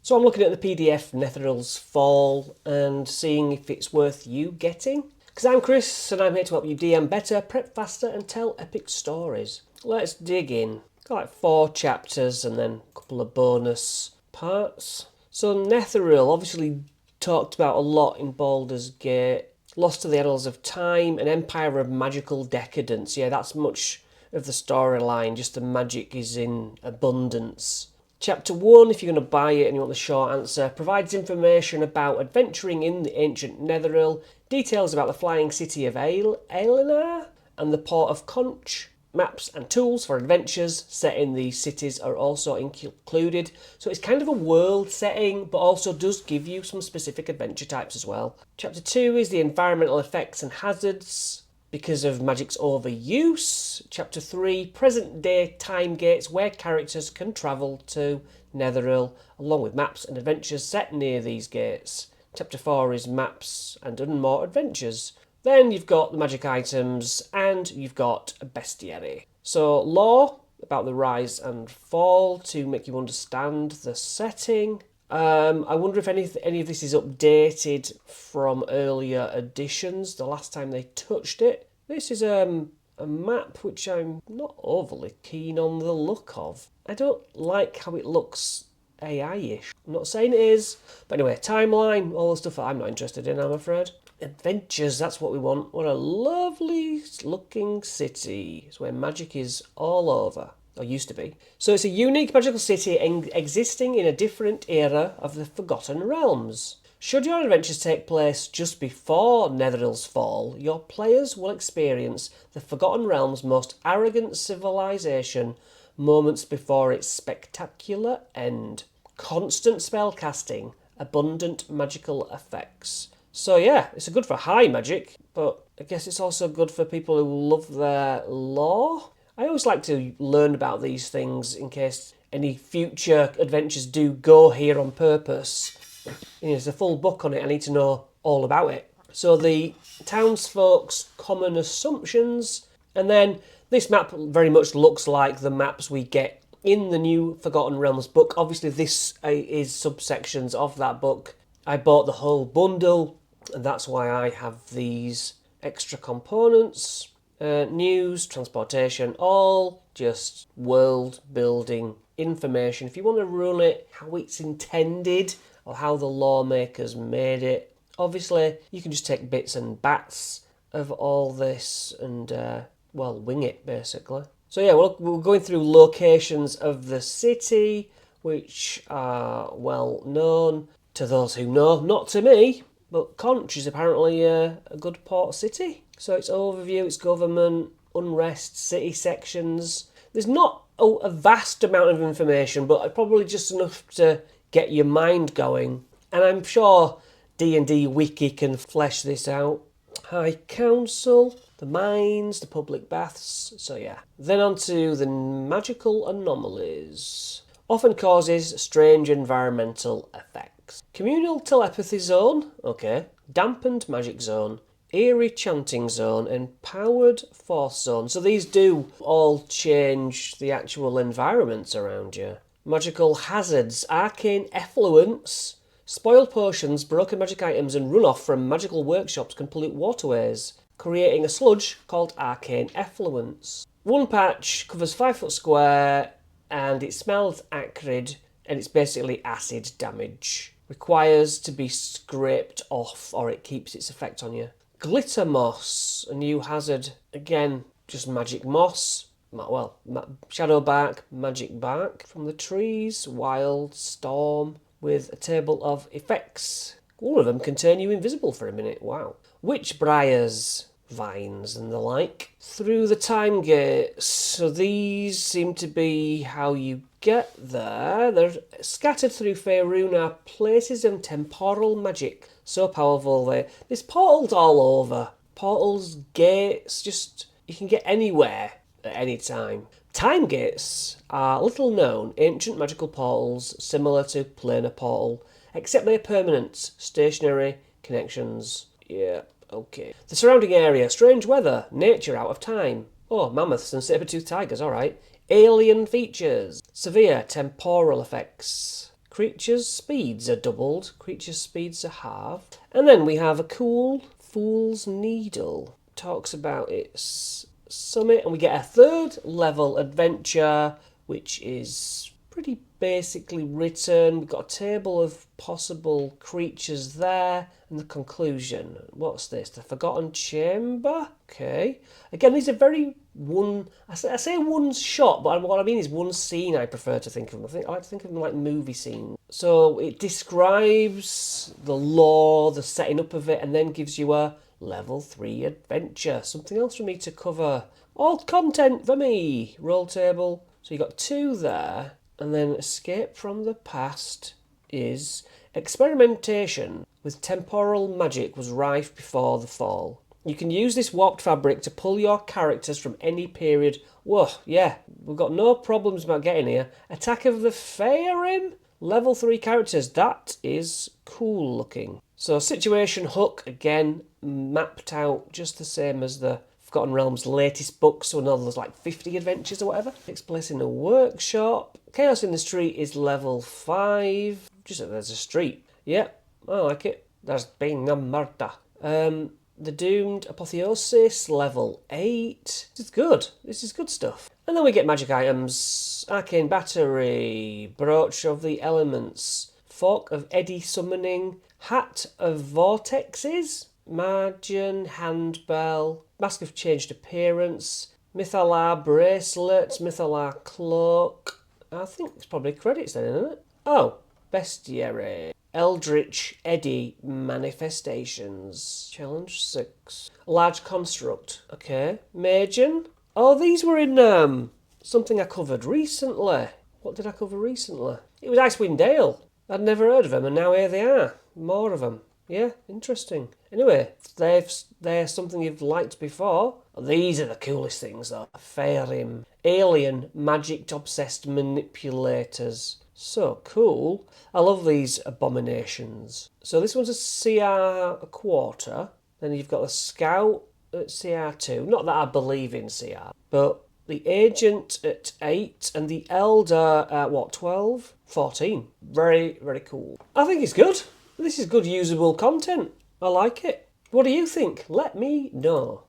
So I'm looking at the PDF Netheril's Fall and seeing if it's worth you getting. Because I'm Chris and I'm here to help you DM better, prep faster and tell epic stories. Let's dig in. Got like 4 chapters and then a couple of bonus parts. So Netheril, obviously talked about a lot in Baldur's Gate. Lost to the Annals of Time, an empire of magical decadence. Yeah, that's much of the storyline, just the magic is in abundance. Chapter 1, if you're going to buy it and you want the short answer, provides information about adventuring in the ancient Netheril, details about the flying city of Aelinar and the port of Conch. Maps and tools for adventures set in these cities are also included. So it's kind of a world setting, but also does give you some specific adventure types as well. Chapter 2 is the environmental effects and hazards because of magic's overuse. Chapter 3, present day time gates where characters can travel to Netheril, along with maps and adventures set near these gates. Chapter 4 is maps and more adventures. Then you've got the magic items and you've got a bestiary. So lore about the rise and fall to make you understand the setting. I wonder if any of this is updated from earlier editions, the last time they touched it. This is a map which I'm not overly keen on the look of. I don't like how it looks AI-ish. I'm not saying it is, but anyway, timeline, all the stuff that I'm not interested in, I'm afraid. Adventures, that's what we want. What a lovely looking city. It's where magic is all over. Or used to be. So it's a unique magical city existing in a different era of the Forgotten Realms. Should your adventures take place just before Netheril's fall, your players will experience the Forgotten Realms' most arrogant civilization moments before its spectacular end. Constant spellcasting, abundant magical effects. So yeah, it's good for high magic, but I guess it's also good for people who love their lore. I always like to learn about these things in case any future adventures do go here on purpose. There's a full book on it, I need to know all about it. So the townsfolk's common assumptions, and then this map very much looks like the maps we get in the new Forgotten Realms book. Obviously this is subsections of that book. I bought the whole bundle, and that's why I have these extra components. News, transportation, all just world building information. If you want to run it how it's intended or how the lawmakers made it, obviously you can just take bits and bats of all this and, wing it basically. So yeah, we're going through locations of the city, which are well known to those who know, not to me. But Conch is apparently a good port city. So its overview, its government, unrest, city sections. There's not a vast amount of information, but probably just enough to get your mind going. And I'm sure D&D Wiki can flesh this out. High Council, the mines, the public baths. So yeah. Then on to the magical anomalies. Often causes strange environmental effects. Communal telepathy zone, okay. Dampened magic zone, eerie chanting zone, and powered force zone. So these do all change the actual environments around you. Magical hazards, arcane effluents, spoiled potions, broken magic items, and runoff from magical workshops can pollute waterways, creating a sludge called arcane effluents. One patch covers 5 foot square, and it smells acrid, and it's basically acid damage. Requires to be scraped off or it keeps its effect on you. Glitter moss, a new hazard. Again, just magic moss. Shadow bark, magic bark from the trees. Wild storm with a table of effects. All of them can turn you invisible for a minute. Wow. Witch briars, vines and the like. Through the time gates. So these seem to be how you get there. They're scattered through Faerun are places of temporal magic. So powerful there's portals all over. Portals, gates, just you can get anywhere at any time. Time gates are little known ancient magical portals similar to planar portal, except they're permanent, stationary connections. Yeah, okay. The surrounding area, strange weather, nature out of time. Oh, mammoths and saber-toothed tigers, alright. Alien features, severe temporal effects, Creatures' speeds are doubled. Creatures' speeds are halved. And then we have a cool Fool's Needle. Talks about its summit. And we get a third level adventure, which is pretty basically written. We've got a table of possible creatures there. And the conclusion. What's this? The Forgotten Chamber? Okay. Again, these are very I say one shot, but what I mean is one scene I prefer to think of them. I like to think of them like movie scenes. So it describes the lore, the setting up of it, and then gives you a level 3 adventure. Something else for me to cover. All content for me. Roll table. So you got 2 there. And then Escape from the Past is experimentation with temporal magic was rife before the fall. You can use this warped fabric to pull your characters from any period. Whoa, yeah, we've got no problems about getting here. Attack of the Faerim? Level 3 characters. That is cool looking. So Situation Hook, again, mapped out just the same as the Forgotten Realms latest book. So now there's like 50 adventures or whatever. Takes place in a workshop. Chaos in the Street is level 5. Just that there's a street. Yep, I like it. There's been a murder. The Doomed Apotheosis, level 8. This is good. This is good stuff. And then we get magic items. Arcane Battery, Brooch of the Elements, Fork of Eddy Summoning, Hat of Vortexes, Margin Handbell, Mask of Changed Appearance, Mythalar Bracelet, Mythalar Cloak. I think it's probably credits then, isn't it? Oh, Bestiary. Eldritch Eddy Manifestations. Challenge 6. Large Construct. Okay. Magian. Oh, these were in something I covered recently. What did I cover recently? It was Icewind Dale. I'd never heard of them, and now here they are. More of them. Yeah, interesting. Anyway, they're something you've liked before. These are the coolest things, though. Faerim. Alien Magic-obsessed Manipulators. So cool. I love these abominations. So this one's a CR a quarter. Then you've got the Scout at CR2. Not that I believe in CR. But the Agent at 8 and the Elder at what, 12? 14. Very, very cool. I think it's good. This is good usable content. I like it. What do you think? Let me know.